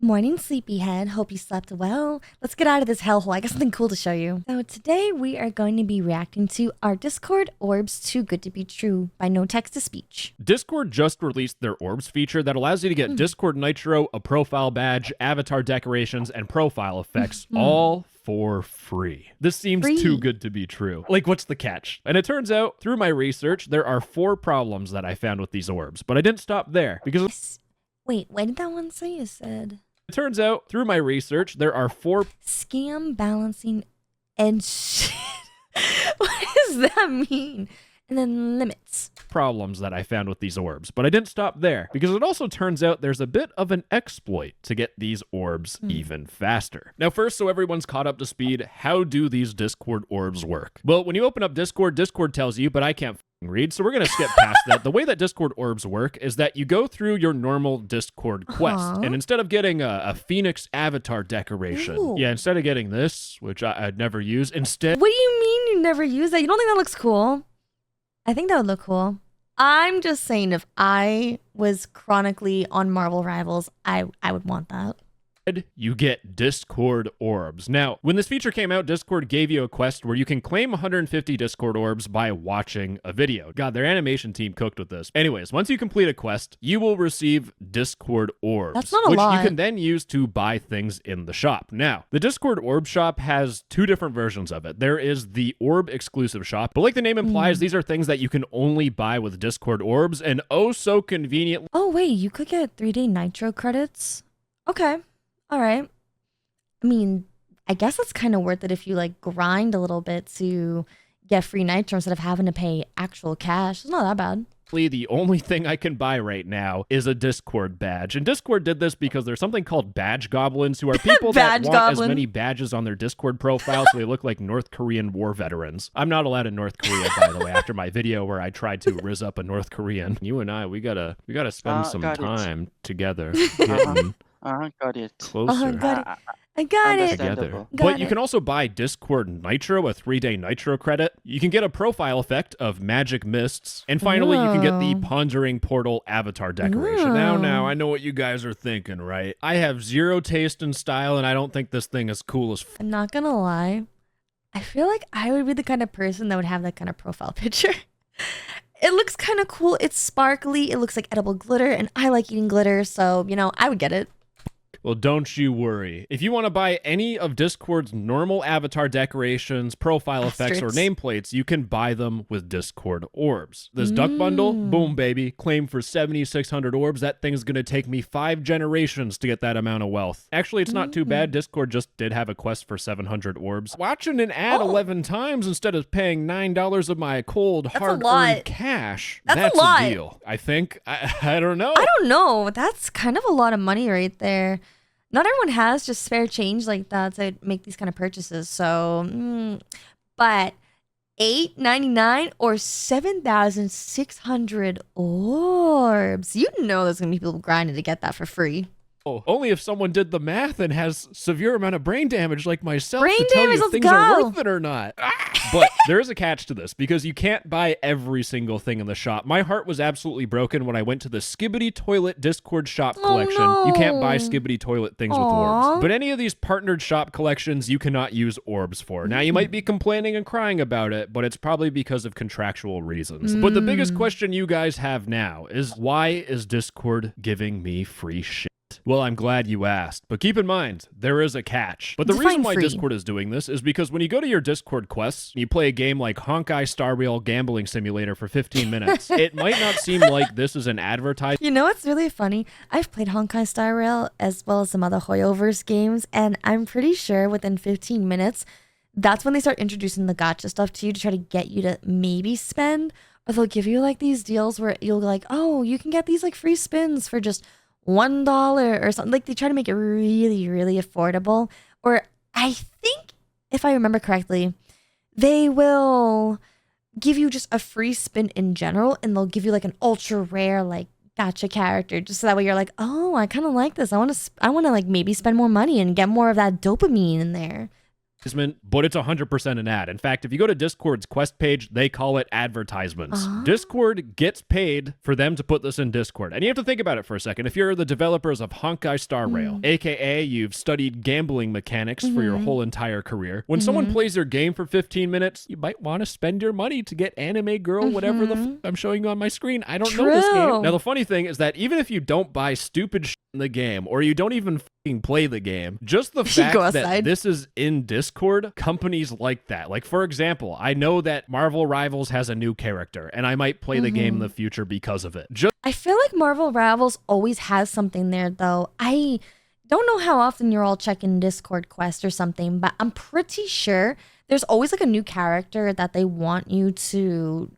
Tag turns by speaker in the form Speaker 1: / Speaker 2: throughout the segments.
Speaker 1: Morning, sleepyhead. Hope you slept well. Let's get out of this hellhole. I got something cool to show you. So today we are going to be reacting to our Discord Orbs Too Good to Be True by No Text to Speech.
Speaker 2: Discord just released their Orbs feature that allows you to get Discord Nitro, a profile badge, avatar decorations, and profile effects all for free. This seems too good to be true. Like, what's the catch? And it turns out, through my research, there are 4 problems that I found with these orbs, but I didn't stop there because...
Speaker 1: Wait, what did that one say? You said...
Speaker 2: It turns out, through my research, there are 4
Speaker 1: scam balancing and shit. What does that mean? And then limits.
Speaker 2: Problems that I found with these orbs, but I didn't stop there because it also turns out there's a bit of an exploit to get these orbs even faster. Now first, so everyone's caught up to speed, how do these Discord orbs work? Well, when you open up Discord, Discord tells you, but I can't read, so we're gonna skip past that. The way that Discord orbs work is that you go through your normal Discord quest, and instead of getting a Phoenix avatar decoration, instead of getting this, which I'd never use, instead...
Speaker 1: What do you mean you never use that? You don't think that looks cool? I think that would look cool. I'm just saying, if I was chronically on Marvel Rivals, I would want that.
Speaker 2: You get Discord orbs. Now, when this feature came out, Discord gave you a quest where you can claim 150 Discord orbs by watching a video. God, their animation team cooked with this. Anyways, once you complete a quest, you will receive Discord orbs.
Speaker 1: That's not a
Speaker 2: which
Speaker 1: lot.
Speaker 2: You can then use to buy things in the shop. Now, the Discord orb shop has 2 different versions of it. There is the orb exclusive shop, but like the name implies, these are things that you can only buy with Discord orbs, and oh so convenient.
Speaker 1: Oh wait, you could get 3-day Nitro credits? Okay. All right. I mean, I guess that's kind of worth it if you like grind a little bit to get free Nitro instead of having to pay actual cash. It's not that bad.
Speaker 2: The only thing I can buy right now is a Discord badge. And Discord did this because there's something called badge goblins, who are people that want as many badges on their Discord profile so they look like North Korean war veterans. I'm not allowed in North Korea, by the way, after my video where I tried to rizz up a North Korean. You and I, we gotta spend some time together getting
Speaker 3: got it.
Speaker 2: closer.
Speaker 1: Got it. I got it.
Speaker 2: Together. But you can also buy Discord Nitro, a 3-day Nitro credit. You can get a profile effect of magic mists. And finally, you can get the Pondering Portal avatar decoration. Now, I know what you guys are thinking, right? I have zero taste in style, and I don't think this thing is cool as
Speaker 1: I'm not gonna lie. I feel like I would be the kind of person that would have that kind of profile picture. It looks kind of cool. It's sparkly. It looks like edible glitter, and I like eating glitter, so, you know, I would get it.
Speaker 2: Well, don't you worry. If you want to buy any of Discord's normal avatar decorations, profile effects, or nameplates, you can buy them with Discord orbs. This duck bundle, boom, baby. Claim for 7,600 orbs. That thing's going to take me 5 generations to get that amount of wealth. Actually, it's not too bad. Discord just did have a quest for 700 orbs. Watching an ad 11 times instead of paying $9 of my cold, hard-earned cash. That's a deal. I think. I don't know.
Speaker 1: I don't know. That's kind of a lot of money right there. Not everyone has just spare change like that to make these kind of purchases. So, but $8.99 or 7,600 orbs. You know there's going to be people grinding to get that for free.
Speaker 2: Only if someone did the math and has severe amount of brain damage like myself
Speaker 1: to
Speaker 2: tell you if things are worth it or not. But there is a catch to this because you can't buy every single thing in the shop. My heart was absolutely broken when I went to the Skibidi Toilet Discord shop collection. You can't buy Skibidi Toilet things with orbs. But any of these partnered shop collections, you cannot use orbs for. Now, you might be complaining and crying about it, but it's probably because of contractual reasons. But the biggest question you guys have now is, why is Discord giving me free shit? Well, I'm glad you asked, but keep in mind, there is a catch. But the reason why Discord is doing this is because when you go to your Discord quests, you play a game like Honkai Star Rail Gambling Simulator for 15 minutes, it might not seem like this is an advertisement.
Speaker 1: You know what's really funny? I've played Honkai Star Rail as well as some other Hoyoverse games, and I'm pretty sure within 15 minutes, that's when they start introducing the gacha stuff to you to try to get you to maybe spend, or they'll give you like these deals where you'll be like, oh, you can get these like free spins for just $1 or something. Like they try to make it really, really affordable. Or I think, if I remember correctly, they will give you just a free spin in general, and they'll give you like an ultra rare like gacha character, just so that way you're like, oh, I kind of like this. I want to like maybe spend more money and get more of that dopamine in there.
Speaker 2: but it's 100% an ad. In fact, if you go to Discord's Quest page, they call it advertisements. Discord gets paid for them to put this in Discord. And you have to think about it for a second. If you're the developers of Honkai Star Rail, aka you've studied gambling mechanics for your whole entire career, when someone plays your game for 15 minutes, you might want to spend your money to get anime girl, whatever the I'm showing you on my screen. I don't know this game. Now, the funny thing is that even if you don't buy stupid shit in the game, or you don't even play the game, just the fact that this is in Discord, companies like that. Like, for example, I know that Marvel Rivals has a new character, and I might play the game in the future because of it.
Speaker 1: I feel like Marvel Rivals always has something there, though. I don't know how often you're all checking Discord Quest or something, but I'm pretty sure there's always like a new character that they want you to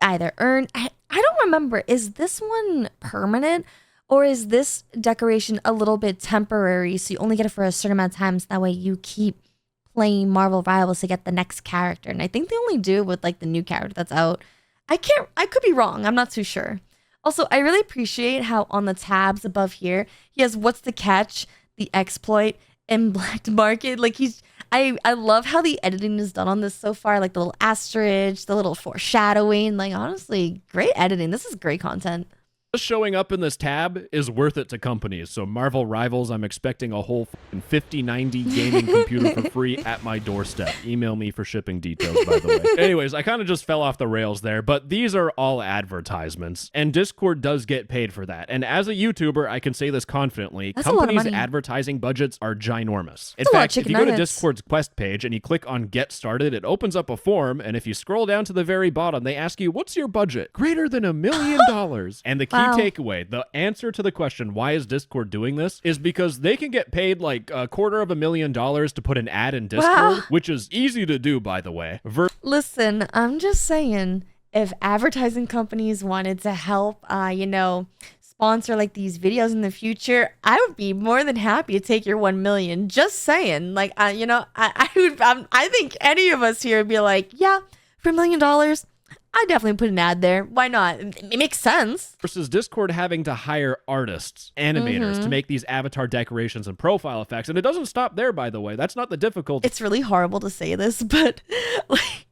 Speaker 1: either earn. I don't remember. Is this one permanent? Or is this decoration a little bit temporary, so you only get it for a certain amount of times, that way you keep playing Marvel Rivals to get the next character? And I think they only do it with like the new character that's out. I could be wrong. I'm not too sure. Also, I really appreciate how on the tabs above here, he has what's the catch, the exploit, and black market. Like I love how the editing is done on this so far. Like the little asterisk, the little foreshadowing. Like, honestly, great editing. This is great content.
Speaker 2: Just showing up in this tab is worth it to companies. So Marvel Rivals, I'm expecting a whole 5090 gaming computer for free at my doorstep. Email me for shipping details, by the way. Anyways, I kind of just fell off the rails there, but these are all advertisements, and Discord does get paid for that. And as a YouTuber, I can say this confidently, companies' advertising budgets are ginormous. In fact, if you go to Discord's Quest page and you click on Get Started, it opens up a form, and if you scroll down to the very bottom, they ask you, what's your budget? Greater than $1 million. And the key takeaway, the answer to the question, why is Discord doing this, is because they can get paid like $250,000 to put an ad in Discord, which is easy to do, by the way.
Speaker 1: Listen, I'm just saying, if advertising companies wanted to help, sponsor like these videos in the future, I would be more than happy to take your 1 million. Just saying, like, I think any of us here would be like, yeah, for $1 million. I definitely put an ad there. Why not? It makes sense.
Speaker 2: Versus Discord having to hire artists, animators to make these avatar decorations and profile effects. And it doesn't stop there, by the way. That's not the difficulty.
Speaker 1: It's really horrible to say this, but like,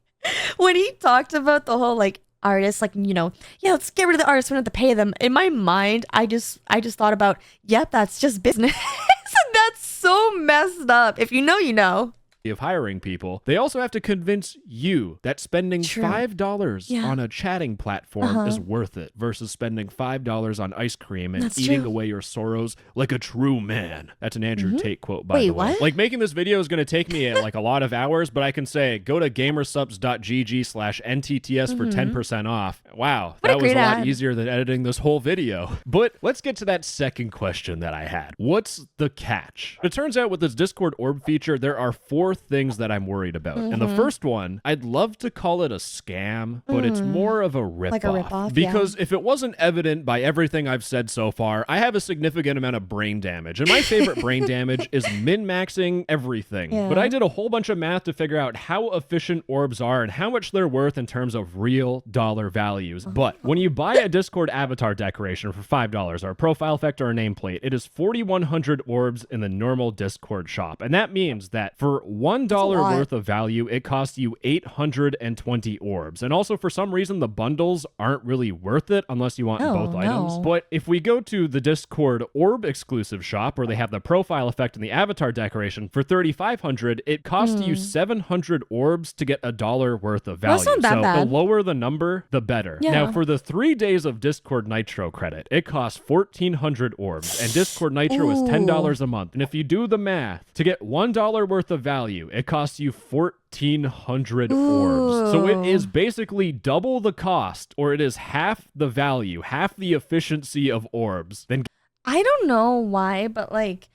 Speaker 1: when he talked about the whole like artists, like, yeah, let's get rid of the artists. We don't have to pay them. In my mind, I just thought about, yep, that's just business. And that's so messed up. If you know, you know.
Speaker 2: Of hiring people, they also have to convince you that spending $5 on a chatting platform is worth it versus spending $5 on ice cream and eating away your sorrows like a true man. That's an Andrew Tate quote, by the way. What? Like, making this video is going to take me like a lot of hours, but I can say go to gamersupps.gg/NTTS for 10% off. Wow, that was a lot easier than editing this whole video. But let's get to that second question that I had. What's the catch? It turns out with this Discord orb feature, there are 4 things that I'm worried about. And the first one, I'd love to call it a scam, but it's more of a ripoff.
Speaker 1: Like a ripoff,
Speaker 2: because if it wasn't evident by everything I've said so far, I have a significant amount of brain damage. And my favorite brain damage is min-maxing everything. But I did a whole bunch of math to figure out how efficient orbs are and how much they're worth in terms of real dollar values. But when you buy a Discord avatar decoration for $5 or a profile effect or a nameplate, it is 4,100 orbs in the normal Discord shop. And that means that for $1 worth of value, it costs you 820 orbs. And also, for some reason, the bundles aren't really worth it unless you want both items. But if we go to the Discord orb exclusive shop, where they have the profile effect and the avatar decoration, for 3,500, it costs you 700 orbs to get $1 worth of value.
Speaker 1: That's not that bad.
Speaker 2: The lower the number, the better. Now, for the 3 days of Discord Nitro credit, it costs 1,400 orbs, and Discord Nitro is $10 a month. And if you do the math, to get $1 worth of value, it costs you 1,400 orbs. So it is basically double the cost, or it is half the value, half the efficiency of orbs. Then
Speaker 1: I don't know why, but like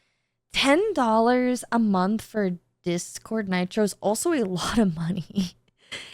Speaker 1: $10 a month for Discord Nitro is also a lot of money.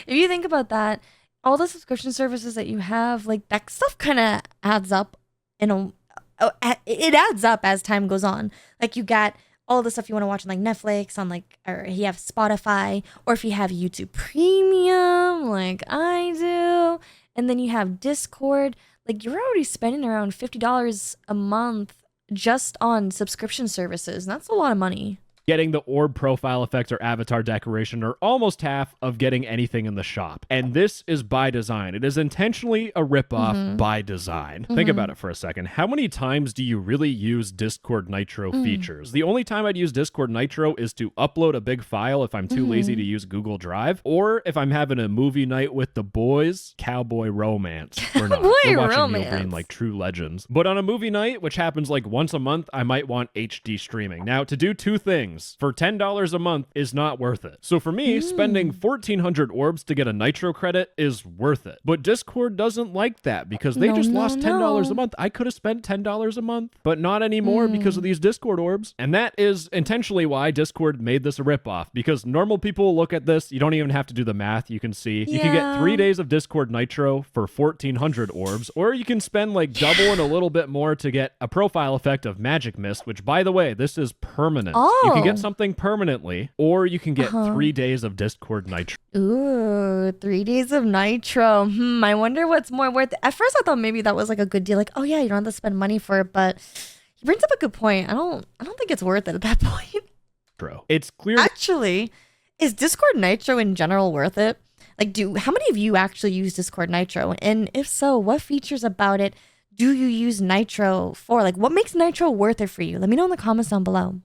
Speaker 1: If you think about that, all the subscription services that you have, like, that stuff kind of adds up it adds up as time goes on. Like, you got all the stuff you want to watch on like Netflix, on like, or you have Spotify, or if you have YouTube Premium, like I do, and then you have Discord, like you're already spending around $50 a month just on subscription services, and that's a lot of money.
Speaker 2: getting the orb profile effect or avatar decoration are almost half of getting anything in the shop. And this is by design. It is intentionally a ripoff by design. Think about it for a second. How many times do you really use Discord Nitro features? The only time I'd use Discord Nitro is to upload a big file if I'm too lazy to use Google Drive, or if I'm having a movie night with the boys, Cowboy Romance. We're not. We're watching Neil Breen like true legends. But on a movie night, which happens like once a month, I might want HD streaming. Now, to do two things for $10 a month is not worth it. So for me, spending 1,400 orbs to get a Nitro credit is worth it. But Discord doesn't like that because they just lost $10 a month. I could have spent $10 a month, but not anymore because of these Discord orbs. And that is intentionally why Discord made this a ripoff, because normal people look at this. You don't even have to do the math. You can see you can get 3 days of Discord Nitro for 1,400 orbs, or you can spend like double and a little bit more to get a profile effect of Magic Mist, which, by the way, this is permanent. You can get something permanently, or you can get 3 days of Discord Nitro.
Speaker 1: Ooh, 3 days of Nitro. I wonder what's more worth it. At first, I thought maybe that was like a good deal. Like, oh yeah, you don't have to spend money for it. But he brings up a good point. I don't think it's worth it at that point.
Speaker 2: It's clear.
Speaker 1: Actually, is Discord Nitro in general worth it? Like, how many of you actually use Discord Nitro? And if so, what features about it do you use Nitro for? Like, what makes Nitro worth it for you? Let me know in the comments down below.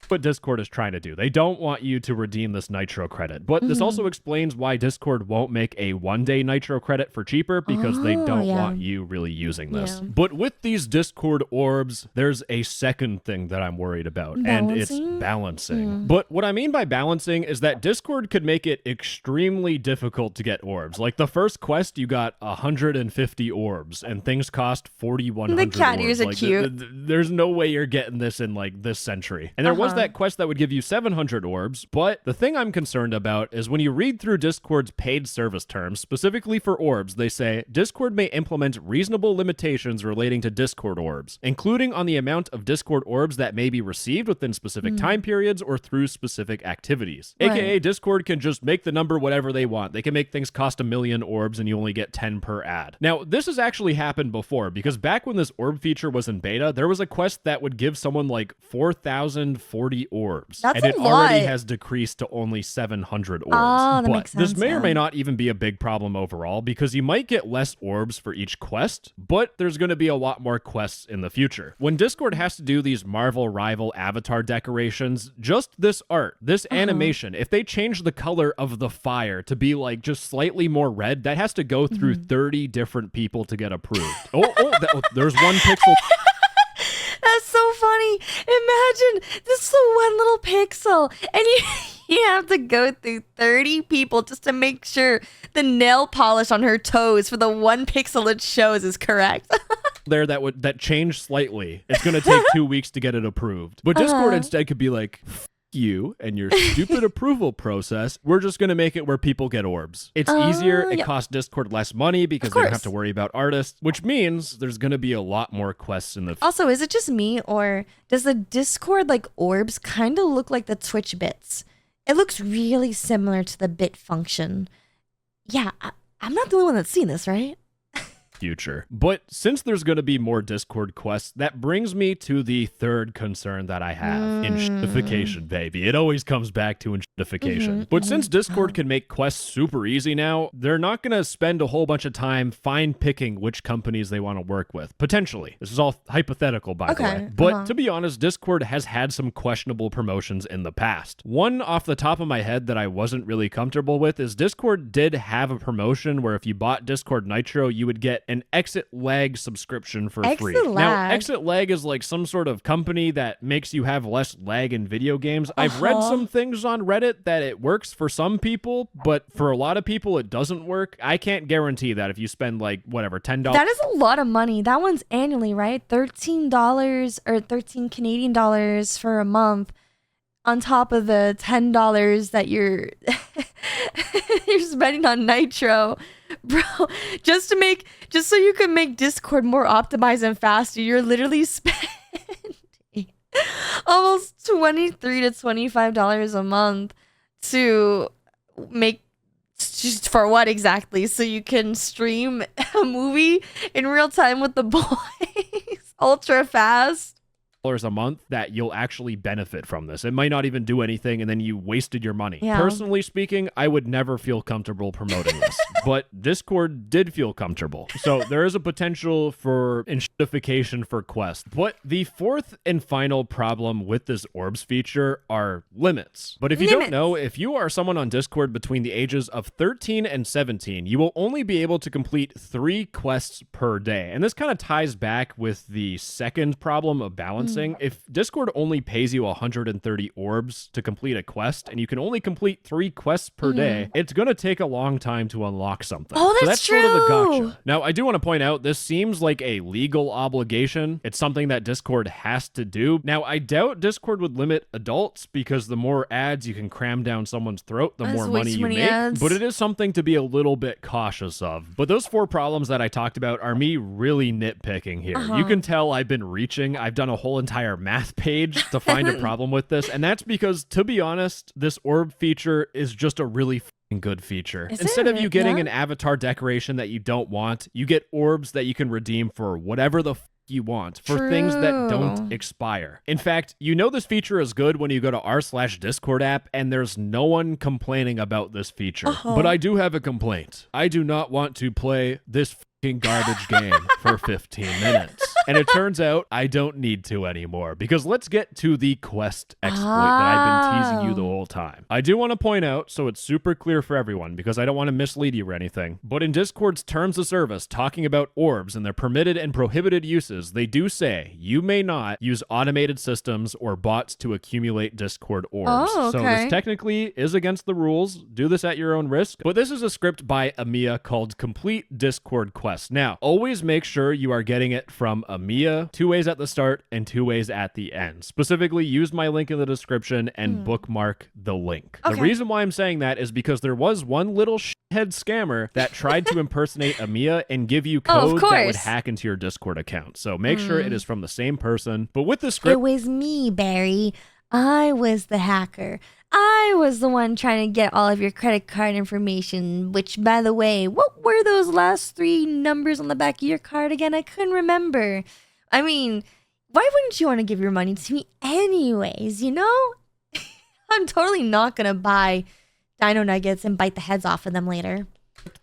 Speaker 2: What Discord is trying to do. They don't want you to redeem this Nitro credit. But this also explains why Discord won't make a one-day Nitro credit for cheaper, because they don't want you really using this. But with these Discord orbs, there's a second thing that I'm worried about, and it's balancing. But what I mean by balancing is that Discord could make it extremely difficult to get orbs. Like the first quest, you got 150 orbs, and things cost 4,100
Speaker 1: The cat ears
Speaker 2: orbs.
Speaker 1: are cute.
Speaker 2: There's no way you're getting this in like this century. And there was that quest that would give you 700 orbs, but the thing I'm concerned about is when you read through Discord's paid service terms, specifically for orbs, they say Discord may implement reasonable limitations relating to Discord orbs, including on the amount of Discord orbs that may be received within specific time periods or through specific activities. AKA Discord can just make the number whatever they want. They can make things cost 1 million orbs and you only get 10 per ad. Now, this has actually happened before, because back when this orb feature was in beta, there was a quest that would give someone like 4,040 orbs.
Speaker 1: That's
Speaker 2: and it
Speaker 1: a lot.
Speaker 2: already has decreased to only 700 orbs.
Speaker 1: Oh, that
Speaker 2: but
Speaker 1: makes sense,
Speaker 2: this may or may not even be a big problem overall, because you might get less orbs for each quest, but there's going to be a lot more quests in the future. When Discord has to do these Marvel rival avatar decorations, just this art, this animation, if they change the color of the fire to be like just slightly more red, that has to go through 30 different people to get approved. There's one pixel.
Speaker 1: That's so funny. Imagine this is one little pixel, and you have to go through 30 people just to make sure the nail polish on her toes for the one pixel it shows is correct.
Speaker 2: There that changed slightly. It's going to take 2 weeks to get it approved. But Discord instead could be like, you and your stupid approval process. We're just going to make it where people get orbs. It's easier. It costs Discord less money because they don't have to worry about artists, which means there's going to be a lot more quests in the future.
Speaker 1: Also, is it just me, or does the Discord like orbs kind of look like the Twitch bits? It looks really similar to the bit function. Yeah, I'm not the only one that's seen this, right?
Speaker 2: Future. But since there's going to be more Discord quests, that brings me to the third concern that I have. Enshittification, baby. It always comes back to enshittification. But since Discord can make quests super easy now, they're not going to spend a whole bunch of time fine picking which companies they want to work with. Potentially. This is all hypothetical, by the way. But to be honest, Discord has had some questionable promotions in the past. One off the top of my head that I wasn't really comfortable with is Discord did have a promotion where if you bought Discord Nitro, you would get an Exit Lag subscription for free. Now, Exit Lag is like some sort of company that makes you have less lag in video games. I've read some things on Reddit that it works for some people, but for a lot of people it doesn't work. I can't guarantee that if you spend like whatever $10.
Speaker 1: That is a lot of money. That one's annually, right? $13 or 13 Canadian dollars for a month, on top of the $10 that you're spending on Nitro. Bro, just so you can make Discord more optimized and faster, you're literally spending almost $23 to $25 a month to make, just for what exactly? So you can stream a movie in real time with the boys ultra fast.
Speaker 2: a month that you'll actually benefit from this. It might not even do anything and then you wasted your money.
Speaker 1: Yeah.
Speaker 2: Personally speaking, I would never feel comfortable promoting this, but Discord did feel comfortable. So there is a potential for inshtification for Quest. But the fourth and final problem with this orbs feature are limits. But if you don't know, if you are someone on Discord between the ages of 13 and 17, you will only be able to complete 3 quests per day. And this kind of ties back with the second problem of balancing. If Discord only pays you 130 orbs to complete a quest and you can only complete 3 quests per day, it's going to take a long time to unlock something.
Speaker 1: Oh,
Speaker 2: so
Speaker 1: that's
Speaker 2: sort of the
Speaker 1: true.
Speaker 2: gotcha. Now, I do want to point out this seems like a legal obligation. It's something that Discord has to do. Now, I doubt Discord would limit adults because the more ads you can cram down someone's throat, the more money you make.
Speaker 1: Ads.
Speaker 2: But it is something to be a little bit cautious of. But those 4 problems that I talked about are me really nitpicking here. You can tell I've been reaching. I've done a whole entire math page to find a problem with this. And that's because, to be honest, this orb feature is just a really good feature. Instead of you getting an avatar decoration that you don't want, you get orbs that you can redeem for whatever the you want for things that don't expire. In fact, you know this feature is good when you go to r/Discord app and there's no one complaining about this feature. But I do have a complaint. I do not want to play this garbage game for 15 minutes. And it turns out I don't need to anymore, because let's get to the quest exploit that I've been teasing you the whole time. I do want to point out, so it's super clear for everyone, because I don't want to mislead you or anything, but in Discord's terms of service, talking about orbs and their permitted and prohibited uses, they do say you may not use automated systems or bots to accumulate Discord orbs. So this technically is against the rules. Do this at your own risk. But this is a script by Amiya called Complete Discord Quest. Now, always make sure you are getting it from Amiya, 2 ways at the start and 2 ways at the end. Specifically, use my link in the description and bookmark the link. The reason why I'm saying that is because there was one little shithead scammer that tried to impersonate Amiya and give you code that would hack into your Discord account. So make sure it is from the same person. But with the script...
Speaker 1: It was me, Barry. I was the hacker. I was the one trying to get all of your credit card information, which, by the way, what were those last 3 numbers on the back of your card again? I couldn't remember. I mean, why wouldn't you want to give your money to me anyways, you know? I'm totally not going to buy Dino Nuggets and bite the heads off of them later.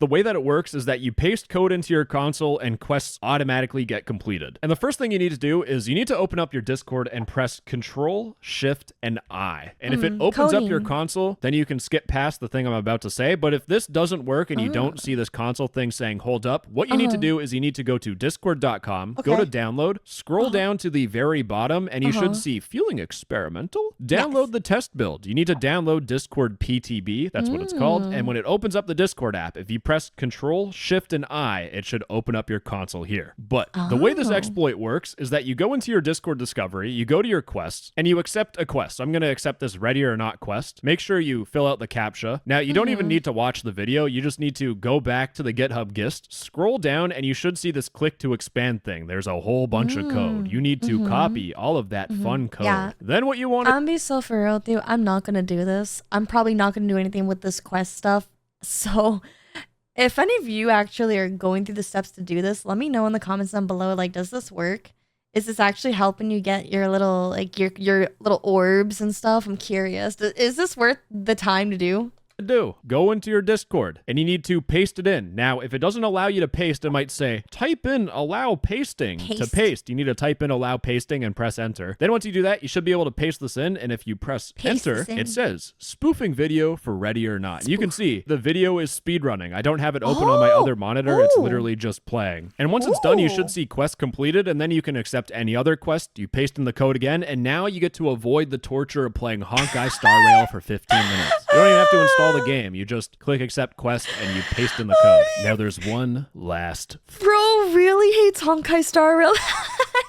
Speaker 2: The way that it works is that you paste code into your console and quests automatically get completed. And the first thing you need to do is you need to open up your Discord and press Control, Shift, and I. And if it opens up your console, then you can skip past the thing I'm about to say. But if this doesn't work and you don't see this console thing saying hold up, what you need to do is you need to go to discord.com, go to download, scroll down to the very bottom, and you should see feeling experimental. Download the test build. You need to download Discord PTB. That's what it's called. And when it opens up the Discord app, if you press Control, Shift, and I, it should open up your console here. But the way this exploit works is that you go into your Discord discovery, you go to your quests, and you accept a quest. I'm going to accept this ready or not quest. Make sure you fill out the CAPTCHA. Now, you don't even need to watch the video. You just need to go back to the GitHub gist, scroll down, and you should see this click to expand thing. There's a whole bunch of code. You need to copy all of that fun code.
Speaker 1: Yeah.
Speaker 2: Then what you want to...
Speaker 1: I'm be so for real, dude. I'm not going to do this. I'm probably not going to do anything with this quest stuff. So... if any of you actually are going through the steps to do this, let me know in the comments down below. Like, does this work? Is this actually helping you get your little, like, your little orbs and stuff? I'm curious. Is this worth the time to do?
Speaker 2: Go into your Discord and you need to paste it in. Now, if it doesn't allow you to paste, it might say type in allow pasting to paste. You need to type in allow pasting and press enter. Then once you do that, you should be able to paste this in. And if you press enter, it says spoofing video for ready or not. You can see the video is speed running. I don't have it open on my other monitor. It's literally just playing. And once it's done, you should see quest completed, and then you can accept any other quest. You paste in the code again, and now you get to avoid the torture of playing Honkai Star Rail for 15 minutes. You don't even have to install the game. You just click accept quest and you paste in the code. Now there's one last...
Speaker 1: Bro really hates Honkai Star Rail.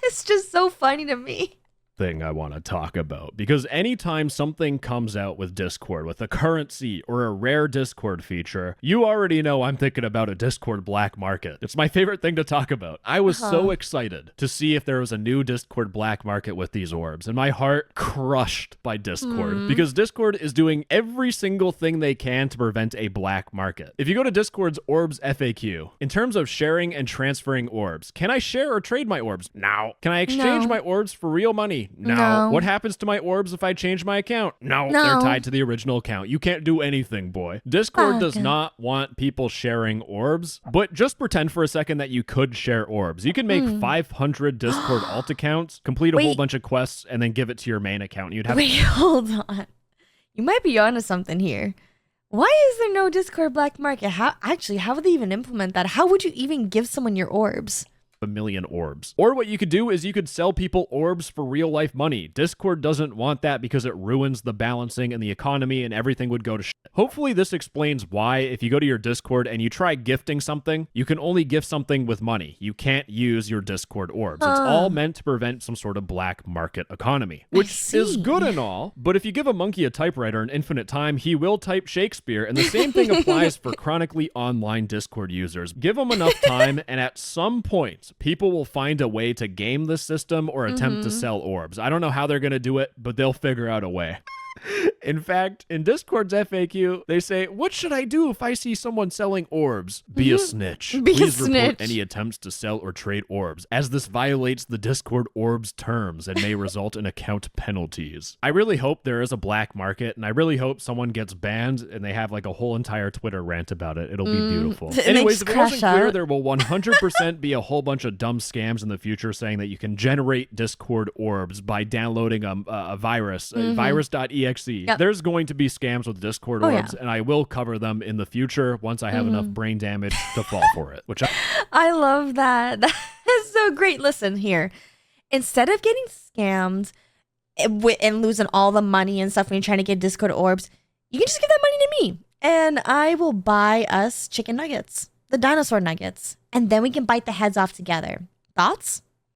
Speaker 1: It's just so funny to me.
Speaker 2: Thing I want to talk about, because anytime something comes out with Discord, with a currency or a rare Discord feature, you already know I'm thinking about a Discord black market. It's my favorite thing to talk about. I was so excited to see if there was a new Discord black market with these orbs, and my heart crushed by Discord, because Discord is doing every single thing they can to prevent a black market. If you go to Discord's orbs FAQ, in terms of sharing and transferring orbs, can I share or trade my orbs? No. Can I exchange my orbs for real money? money? No.
Speaker 1: No.
Speaker 2: What happens to my orbs if I change my account? No.
Speaker 1: No.
Speaker 2: They're tied to the original account. You can't do anything, boy. Discord does
Speaker 1: Okay.
Speaker 2: not want people sharing orbs, but just pretend for a second that you could share orbs. You can make 500 Discord alt accounts, complete a whole
Speaker 1: Wait.
Speaker 2: bunch of quests, and then give it to your main account. You'd have
Speaker 1: Wait, hold on. You might be onto something here. Why is there no Discord black market? How would they even implement that? How would you even give someone your orbs?
Speaker 2: a million orbs. Or what you could do is you could sell people orbs for real life money. Discord doesn't want that because it ruins the balancing and the economy and everything would go to shit. Hopefully this explains why if you go to your Discord and you try gifting something, you can only gift something with money. You can't use your Discord orbs. It's all meant to prevent some sort of black market economy, which is good and all, but if you give a monkey a typewriter in infinite time, he will type Shakespeare, and the same thing applies for chronically online Discord users. Give them enough time, and at some point, people will find a way to game the system or attempt to sell orbs. I don't know how they're going to do it, but they'll figure out a way. In fact, in Discord's FAQ, they say, "What should I do if I see someone selling orbs? Be a snitch.
Speaker 1: Be a
Speaker 2: Please report
Speaker 1: snitch.
Speaker 2: any attempts to sell or trade orbs, as this violates the Discord orbs terms and may result in account penalties." I really hope there is a black market, and I really hope someone gets banned and they have like a whole entire Twitter rant about it. It'll be beautiful.
Speaker 1: And they
Speaker 2: Anyways,
Speaker 1: just
Speaker 2: if it wasn't
Speaker 1: crash
Speaker 2: clear,
Speaker 1: out.
Speaker 2: there will 100% be a whole bunch of dumb scams in the future saying that you can generate Discord orbs by downloading a virus, virus.exe.
Speaker 1: Yep.
Speaker 2: There's going to be scams with Discord
Speaker 1: Oh, yeah.
Speaker 2: orbs, and I will cover them in the future once I have enough brain damage to fall for it. Which
Speaker 1: I love that. That is so great. Listen here. Instead of getting scammed and losing all the money and stuff when you're trying to get Discord orbs, you can just give that money to me. And I will buy us chicken nuggets, the dinosaur nuggets. And then we can bite the heads off together. Thoughts?